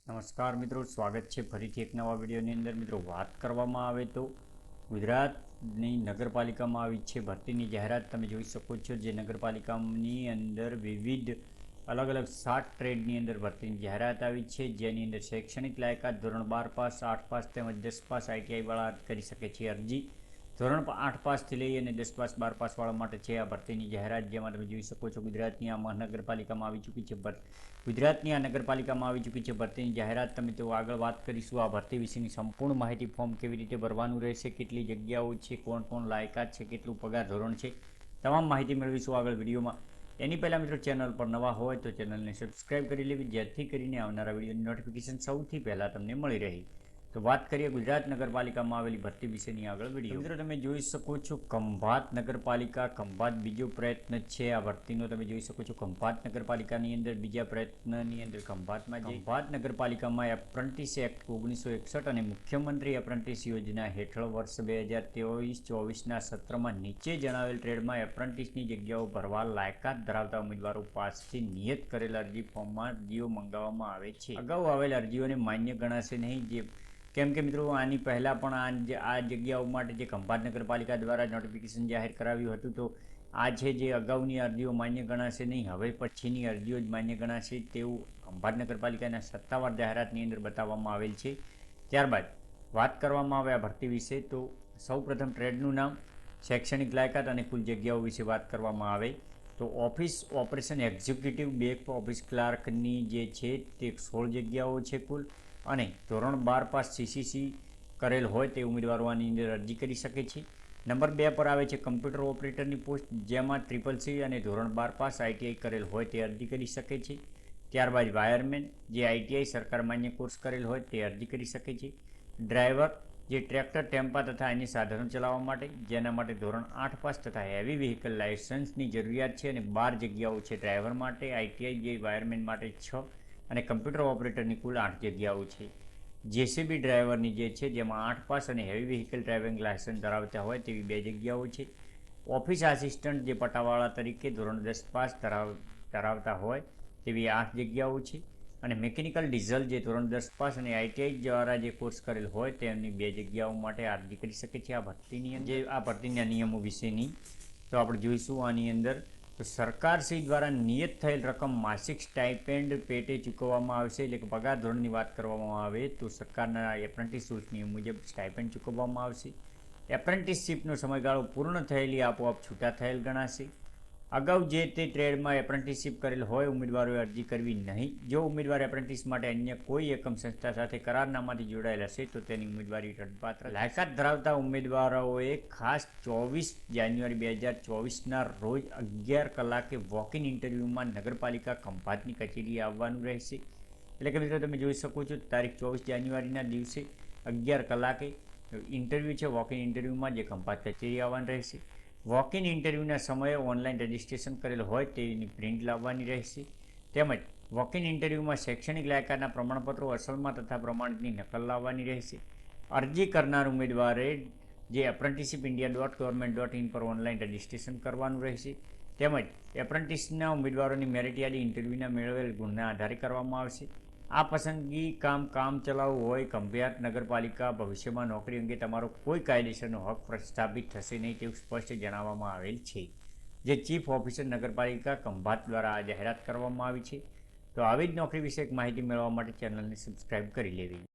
નમસ્કાર મિત્રો, સ્વાગત છે ફરીથી એક નવા વિડીયોની અંદર। મિત્રો, વાત કરવામાં આવે તો ગુજરાતની નગરપાલિકામાં આવી છે ભરતીની જાહેરાત તમે જોઈ શકો છો। જે નગરપાલિકાની અંદર વિવિધ અલગ અલગ 7 ટ્રેડની અંદર ભરતીની જાહેરાત આવી છે, જેની અંદર શૈક્ષણિક લાયકાત ધોરણ 12 પાસ, 8 પાસ તેમજ 10 પાસ આઈટીઆઈ વાળા કરી શકે છે અરજી। ધોરણ 8 પાસથી લઈ અને 10 પાસ 12 પાસવાળા માટે છે આ ભરતીની જાહેરાત, જેમાં તમે જોઈ શકો છો ગુજરાતની આ મહાનગરપાલિકામાં આવી ચૂકી છે ગુજરાતની આ નગરપાલિકામાં આવી ચૂકી છે ભરતીની જાહેરાત। તમે તો આગળ વાત કરીશું આ ભરતી વિશેની સંપૂર્ણ માહિતી। ફોર્મ કેવી રીતે ભરવાનું રહેશે, કેટલી જગ્યાઓ છે, કોણ કોણ લાયકાત છે, કેટલું પગાર ધોરણ છે, તમામ માહિતી મેળવીશું આગળ વિડીયોમાં। એની પહેલાં મિત્રો, ચેનલ પર નવા હોય તો ચેનલને સબસ્ક્રાઈબ કરી લેવી, જેથી કરીને આવનારા વિડીયોની નોટિફિકેશન સૌથી પહેલાં તમને મળી રહે। તો વાત કરીએ ગુજરાત નગરપાલિકામાં આવેલી ભરતી વિશેની આગળ વિડીયો। મિત્રો, તમે જોઈ શકો છો ખંભાત નગરપાલિકા, ખંભાત બીજો પ્રયત્ન છે આ ભરતીનો। તમે જોઈ શકો છો ખંભાત નગરપાલિકાની અંદર બીજા પ્રયત્નની અંદર ખંભાત નગરપાલિકામાં એપ્રેન્ટિસ એક્ટ 1961 અને મુખ્યમંત્રી એપ્રેન્ટિસ યોજના હેઠળ વર્ષ 2023-24ના સત્રમાં નીચે જણાવેલ ટ્રેડમાં એપ્રેન્ટિસની જગ્યાઓ ભરવા લાયકાત ધરાવતા ઉમેદવારો પાસેથી નિયત કરેલ અરજી ફોર્મમાં અરજીઓ મંગાવવામાં આવે છે। અગાઉ આવેલ અરજીઓને માન્ય ગણાશે નહીં, કેમ કે મિત્રો આની પહેલાં પણ આ જગ્યાઓ માટે જે ખંભાત નગરપાલિકા દ્વારા નોટિફિકેશન જાહેર કરાવ્યું હતું, તો આ છે જે અગાઉની અરજીઓ માન્ય ગણાશે નહીં, હવે પછીની અરજીઓ જ માન્ય ગણાશે તેવું ખંભાત નગરપાલિકાના સત્તાવાર જાહેરાતની અંદર બતાવવામાં આવેલ છે। ત્યારબાદ વાત કરવામાં આવે આ ભરતી વિશે, તો સૌપ્રથમ ટ્રેડનું નામ, શૈક્ષણિક લાયકાત અને કુલ જગ્યાઓ વિશે વાત કરવામાં આવે તો office operation executive back office ક્લાર્કની જે છે તે 16 જગ્યાઓ છે કુલ, અને ધોરણ 12 પાસ સીસીસી કરેલ હોય તે ઉમેદવારો આની અંદર અરજી કરી શકે છે। નંબર 2 પર આવે છે કમ્પ્યુટર ઓપરેટરની પોસ્ટ, જેમાં CCC અને ધોરણ 12 પાસ આઈટીઆઈ કરેલ હોય તે અરજી કરી શકે છે। ત્યારબાદ વાયરમેન, જે આઈટીઆઈ સરકાર માન્ય કોર્સ કરેલ હોય તે અરજી કરી શકે છે। ડ્રાઈવર, જે ટ્રેક્ટર, ટેમ્પા તથા અન્ય સાધનો ચલાવવા માટે, જેના માટે ધોરણ 8 પાસ તથા હેવી વ્હીકલ લાયસન્સની જરૂરિયાત છે અને 12 જગ્યાઓ છે ડ્રાઈવર માટે, આઈટીઆઈ જે વાયરમેન માટે 6 અને કમ્પ્યુટર ઓપરેટરની કુલ 8 જગ્યાઓ છે। જેસીબી ડ્રાઈવરની જે છે જેમાં 8 પાસ અને હેવી વ્હીકલ ડ્રાઇવિંગ લાયસન્સ ધરાવતા હોય તેવી 2 જગ્યાઓ છે। ઓફિસ આસિસ્ટન્ટ, જે પટાવાળા તરીકે ધોરણ 10 પાસ ધરાવતા હોય તેવી 8 જગ્યાઓ છે। અને મિકેનિકલ ડીઝલ, જે ધોરણ 10 પાસ અને આઈટીઆઈ દ્વારા જે કોર્સ કરેલ હોય તેમની 2 જગ્યાઓ માટે અરજી કરી શકે છે આ ભરતીની અંદર। જે આ ભરતીના નિયમો વિશેની તો આપણે જોઈશું આની અંદર। તો સરકારશ્રી દ્વારા નિયત થયેલ રકમ માસિક સ્ટાઇપેન્ડ પેટે ચૂકવવામાં આવશે। એટલે કે પગાર ધોરણની વાત કરવામાં આવે તો સરકારના એપ્રેન્ટિસ રૂલ્સ નિયમ મુજબ સ્ટાઇપેન્ડ ચૂકવવામાં આવશે। એપ્રેન્ટિસશીપનો સમયગાળો પૂર્ણ થયેલી આપોઆપ છૂટા થયેલ ગણાશે। અગાઉ જે તે ટ્રેડમાં એપ્રેન્ટિસશીપ કરેલ હોય ઉમેદવારોએ અરજી કરવી નહીં। જો ઉમેદવાર એપ્રેન્ટિસ માટે અન્ય કોઈ એકમ સંસ્થા સાથે કરારનામાથી જોડાયેલ હશે તો તેની ઉમેદવારી રદબાતલ। લાયકાત ધરાવતા ઉમેદવારોએ ખાસ 24 જાન્યુઆરી 2024ના રોજ 11 કલાકે વોક ઇન ઇન્ટરવ્યૂમાં નગરપાલિકા ખંભાતની કચેરીએ આવવાનું રહેશે। એટલે કે મિત્રો, તમે જોઈ શકો છો તારીખ 24 જાન્યુઆરીના દિવસે 11 કલાકે ઇન્ટરવ્યૂ છે વોક ઇન ઇન્ટરવ્યૂમાં, જે ખંભાત કચેરી આવવાનું રહેશે। વોક ઇન ઇન્ટરવ્યૂના સમયે ઓનલાઈન રજિસ્ટ્રેશન કરેલ હોય તેની પ્રિન્ટ લાવવાની રહેશે। તેમજ વોક ઇન ઇન્ટરવ્યૂમાં શૈક્ષણિક લાયકાતના પ્રમાણપત્રો અસલમાં તથા પ્રમાણિતની નકલ લાવવાની રહેશે। અરજી કરનાર ઉમેદવારે જે apprenticeshipindia.government.in પર ઓનલાઈન રજિસ્ટ્રેશન કરવાનું રહેશે। તેમજ એપ્રેન્ટિસના ઉમેદવારોની મેરિટ યાદી ઇન્ટરવ્યૂના મેળવેલ ગુણના આધારે કરવામાં આવશે। આ પસંદગી કામચલાઉ હોય ખંભાત નગરપાલિકા ભવિષ્યમાં નોકરી અંગે તમારો કોઈ કાયદેસરનો હક પ્રસ્થાપિત થશે નહીં તેવું સ્પષ્ટ જણાવવામાં આવેલ છે, જે ચીફ ઓફિસર નગરપાલિકા ખંભાત દ્વારા આ જાહેરાત કરવામાં આવી છે। તો આવી જ નોકરી વિશે માહિતી મેળવવા માટે ચેનલને સબસ્ક્રાઈબ કરી લેવી।